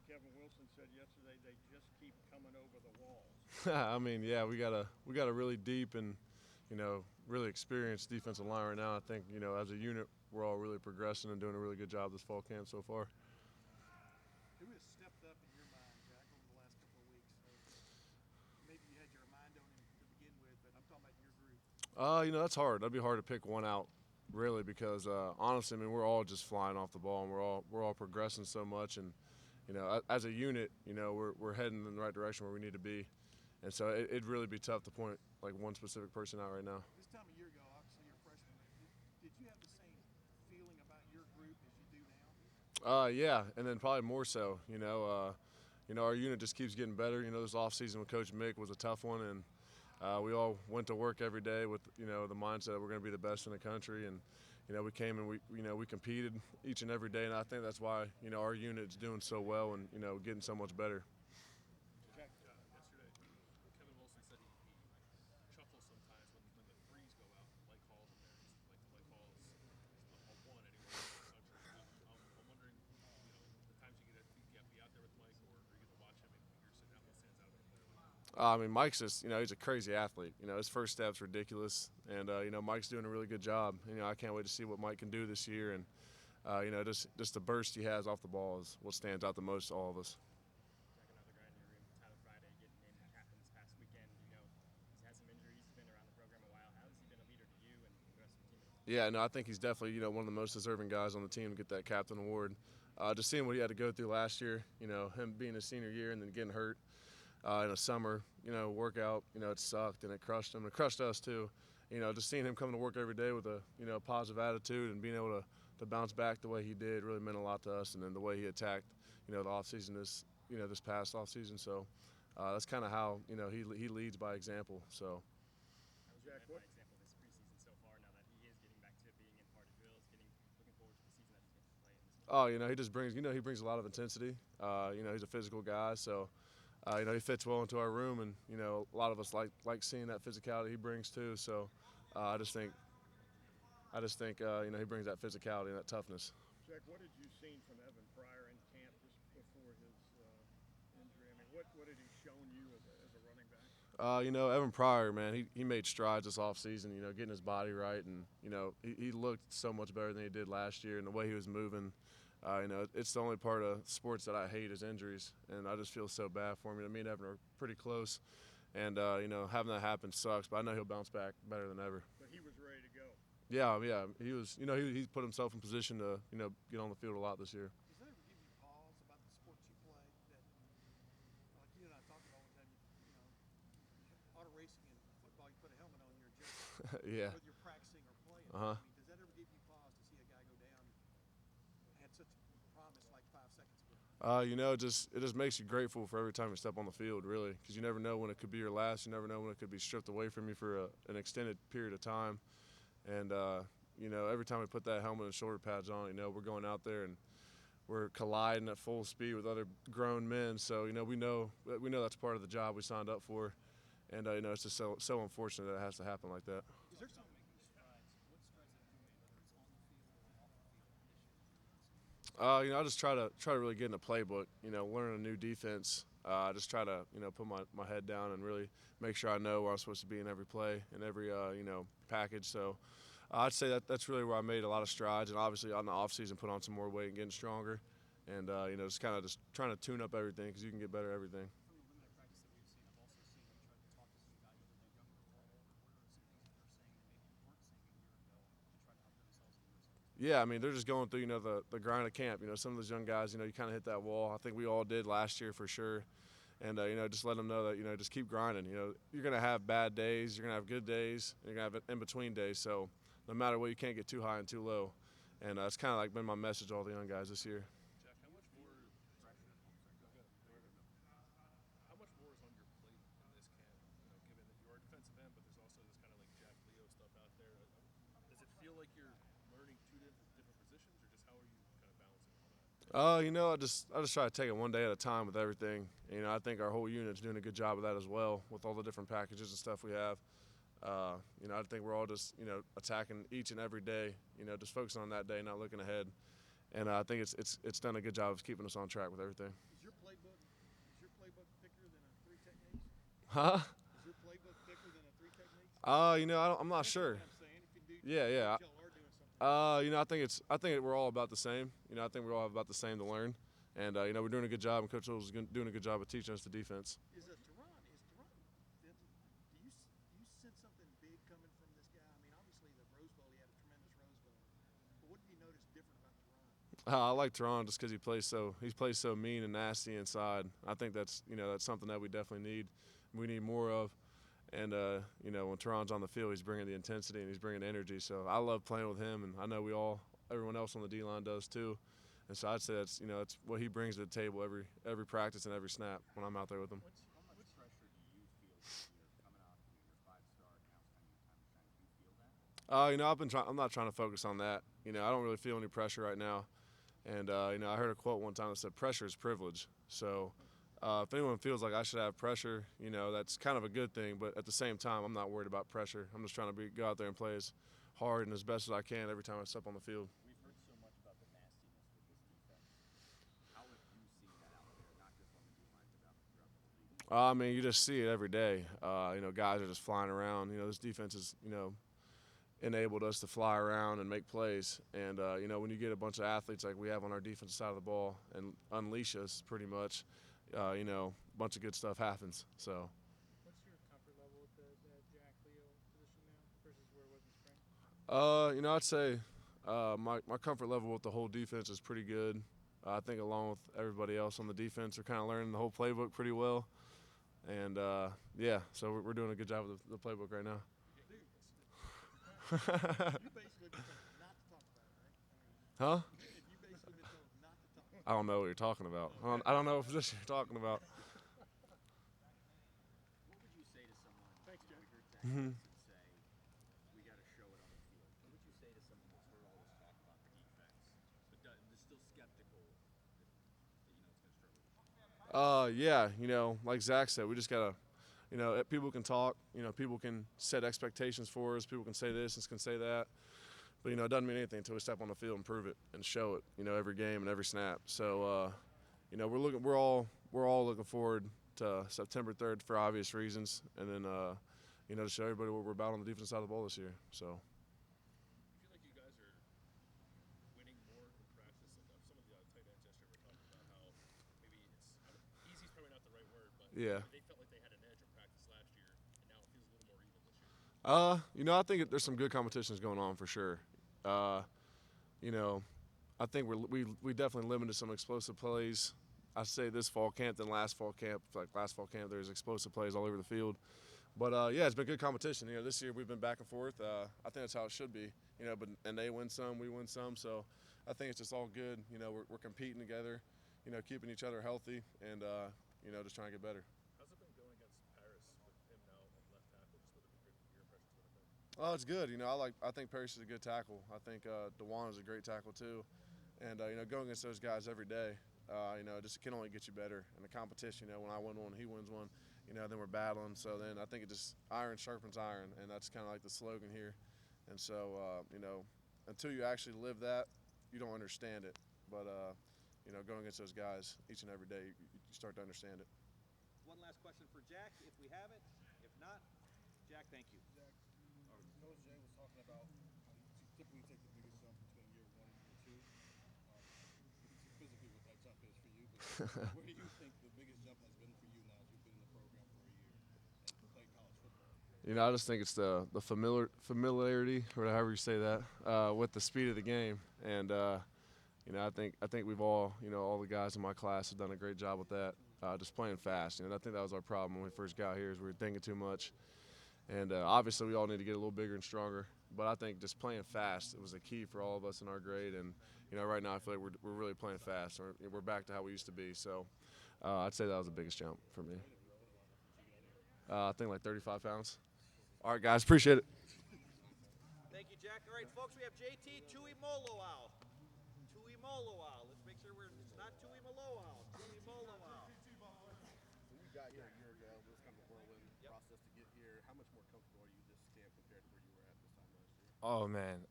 Kevin Wilson said yesterday, they just keep coming over the walls. I mean, yeah, we got a really deep and really experienced defensive line right now. I think as a unit we're all really progressing and doing a really good job this fall camp so far. Who has stepped up in your mind, Jack, over the last couple of weeks? Maybe you had your mind on him to begin with, but I'm talking about your group. That's hard. That'd be hard to pick one out, really, because honestly, I mean, we're all just flying off the ball, and we're all progressing so much, and as a unit, we're heading in the right direction where we need to be, and so it'd really be tough to point like one specific person out right now. This time a year ago, obviously you're a freshman. Did you have the same feeling about your group as you do now? Yeah, and then probably more so. Our unit just keeps getting better. This offseason with Coach Mick was a tough one, and we all went to work every day with the mindset that we're going to be the best in the country, and we came and we competed each and every day, and I think that's why our unit's doing so well and getting so much better. Jack, yesterday, Kevin Wilson said he chuckles sometimes when the threes go out, like calls in there. Like calls a one anywhere in the country. I'm wondering, the times you get to be out there with Mike, or you get to watch him, and you're sitting out, what stands out clearly. I mean, Mike's just, he's a crazy athlete. His first step's ridiculous, and Mike's doing a really good job. I can't wait to see what Mike can do this year, and just the burst he has off the ball is what stands out the most to all of us. Jack, another guy in your room, Tyler Friday, getting named captain this past weekend. He's had some injuries. He's been around the program a while. How has he been a leader to you and the rest of the team? Yeah, no, I think he's definitely one of the most deserving guys on the team to get that captain award. Just seeing what he had to go through last year, him being his senior year and then getting hurt in a summer, workout, it sucked and it crushed him. It crushed us too. Just seeing him come to work every day with a positive attitude and being able to bounce back the way he did really meant a lot to us. And then the way he attacked, the offseason this past offseason. So that's kind of how he leads by example. So. Jack, what example this preseason so far? Now that he is getting back to being in part of drills, looking forward to the season that he's going to play in. Oh, he just brings he brings a lot of intensity. He's a physical guy, so. He fits well into our room, and a lot of us like seeing that physicality he brings too. So, I just think he brings that physicality and that toughness. Jack, what had you seen from Evan Pryor in camp just before his injury? I mean, what had he shown you as a running back? Evan Pryor, man, he made strides this offseason. Getting his body right, and he looked so much better than he did last year, and the way he was moving. It's the only part of sports that I hate is injuries, and I just feel so bad for him. Me and Evan are pretty close, and having that happen sucks. But I know he'll bounce back better than ever. But he was ready to go. Yeah, he was. He put himself in position to get on the field a lot this year. Does that ever give you pause about the sports you play? That, like you and I talk about all the time, auto racing and football, you put a helmet on, you're just Yeah. whether you're practicing or playing. Uh-huh. I mean, does that ever give you pause to see a guy go down? Had such promise like 5 seconds ago. It just makes you grateful for every time you step on the field, really, because you never know when it could be your last. You never know when it could be stripped away from you for an extended period of time. And every time we put that helmet and shoulder pads on, we're going out there and we're colliding at full speed with other grown men. So we know that's part of the job we signed up for, and it's just so unfortunate that it has to happen like that. Is there some I just try to really get in the playbook. Learn a new defense. Just try to put my head down and really make sure I know where I'm supposed to be in every play and every package. So I'd say that's really where I made a lot of strides, and obviously on the off season put on some more weight and getting stronger, and just kind of just trying to tune up everything because you can get better at everything. From the limited practice that we've seen, I've also seen him try to talk to some guys over the younger role. What are some things that they're saying that maybe you weren't saying a year ago to try to help themselves in your season? Yeah, I mean, they're just going through, the grind of camp. Some of those young guys, you kind of hit that wall. I think we all did last year for sure. And, just let them know that, just keep grinding. You're going to have bad days, you're going to have good days, and you're going to have in-between days. So no matter what, you can't get too high and too low. And it's kind of like been my message to all the young guys this year. Jack, how much more is on your plate in this camp? Given that you are a defensive end, but there's also this kind of like Jack Leo stuff out there. Does it feel like you're learning two different positions, or just how are you kind of balancing all that? I just try to take it one day at a time with everything. I think our whole unit's doing a good job of that as well with all the different packages and stuff we have. I think we're all just attacking each and every day. Just focusing on that day, not looking ahead. And I think it's done a good job of keeping us on track with everything. Is your Huh? Is your playbook thicker than a 3 technique? I'm not sure. That's what I'm saying. If you do, Yeah, yeah. y'all are doing something. I think we're all about the same. I think we're all about the same to learn, and we're doing a good job, and Coach O's doing a good job of teaching us the defense. Is Tehran? Do you sense something big coming from this guy? I mean, obviously the Rose Bowl, he had a tremendous Rose Bowl. But what have you noticed different about Tehran? I like Teron just because he plays so mean and nasty inside. I think that's something that we definitely need. We need more of. And when Teron's on the field, he's bringing the intensity and he's bringing the energy. So I love playing with him, and I know everyone else on the D-line does too. And so I'd say that's what he brings to the table every practice and every snap when I'm out there with him. How much pressure do you feel coming out? You're 5-star now, spending your time to shine. Do you feel that? I'm not trying to focus on that. I don't really feel any pressure right now. And I heard a quote one time that said, "Pressure is privilege." So. If anyone feels like I should have pressure, that's kind of a good thing. But at the same time, I'm not worried about pressure. I'm just trying to go out there and play as hard and as best as I can every time I step on the field. We've heard so much about the nastiness with this defense. How have you seen that out there, not just on the D-line, but throughout the whole league? You just see it every day. Guys are just flying around. This defense has, enabled us to fly around and make plays. And, when you get a bunch of athletes like we have on our defensive side of the ball and unleash us pretty much, a bunch of good stuff happens. So. What's your comfort level with the Jack Leo position now versus where it was in spring? I'd say my comfort level with the whole defense is pretty good. I think along with everybody else on the defense, we're kind of learning the whole playbook pretty well. And, so we're doing a good job with the playbook right now. You basically been told not to talk about it, right? Huh? You basically been told not to talk about it. I don't know what you're talking about. I don't know what position you're talking about. What would you say to someone? Thanks, Jack. We heard Zach Wilson say, "We got to show it on the field." What would you say to someone that's heard all this talk about the defense, but is still skeptical that it's going to struggle? Like Zach said, we just gotta, people can talk, people can set expectations for us, people can say this and can say that, but it doesn't mean anything until we step on the field and prove it and show it, every game and every snap. So, we're all looking forward to September 3rd for obvious reasons, and then to show everybody what we're about on the defensive side of the ball this year. So. I feel like you guys are winning more in practice. Some of the tight ends yesterday were talking about how maybe easy is probably not the right word, but Yeah. they felt like they had an edge in practice last year, and now it feels a little more even this year. I think there's some good competitions going on for sure. I think we definitely limited some explosive plays. I say this fall camp than last fall camp. Like last fall camp, there's explosive plays all over the field. But it's been good competition. This year we've been back and forth. I think that's how it should be. And they win some, we win some. So I think it's just all good. We're competing together. Keeping each other healthy and just trying to get better. How's it been going against Paris with him now on left tackle? Just what have your impressions been of him? Oh, it's good. I think Parrish is a good tackle. I think DeJuan is a great tackle too. And going against those guys every day, just can only get you better. And the competition, when I win one, he wins one, then we're battling. So then I think it just iron sharpens iron, and that's kind of like the slogan here. And so until you actually live that, you don't understand it. But going against those guys each and every day, you start to understand it. One last question for Jack, if we have it. If not, Jack, thank you. Jack, Coach Jay was talking about how you typically take the biggest jump between year 1 and year 2. You can see physically what that jump is for you, but where do you think the biggest jump has been for you now as you've been in the program for a year and played college football? I just think it's the familiarity, or however you say that, with the speed of the game. And I think we've all the guys in my class have done a great job with that, just playing fast. I think that was our problem when we first got here, is we were thinking too much. And obviously we all need to get a little bigger and stronger. But I think just playing fast, it was a key for all of us in our grade. And right now I feel like we're really playing fast. We're back to how we used to be. So I'd say that was the biggest jump for me. I think like 35 pounds. All right, guys, appreciate it. Thank you, Jack. All right, folks, we have JT Tuimoloau. Tuimoloau. Let's make sure it's not Tuimoloau. Tuimoloau. When you got here a year ago, it was kind of a whirlwind process to get here. How much more comfortable are you this camp compared to where you were at this time last year? Oh man,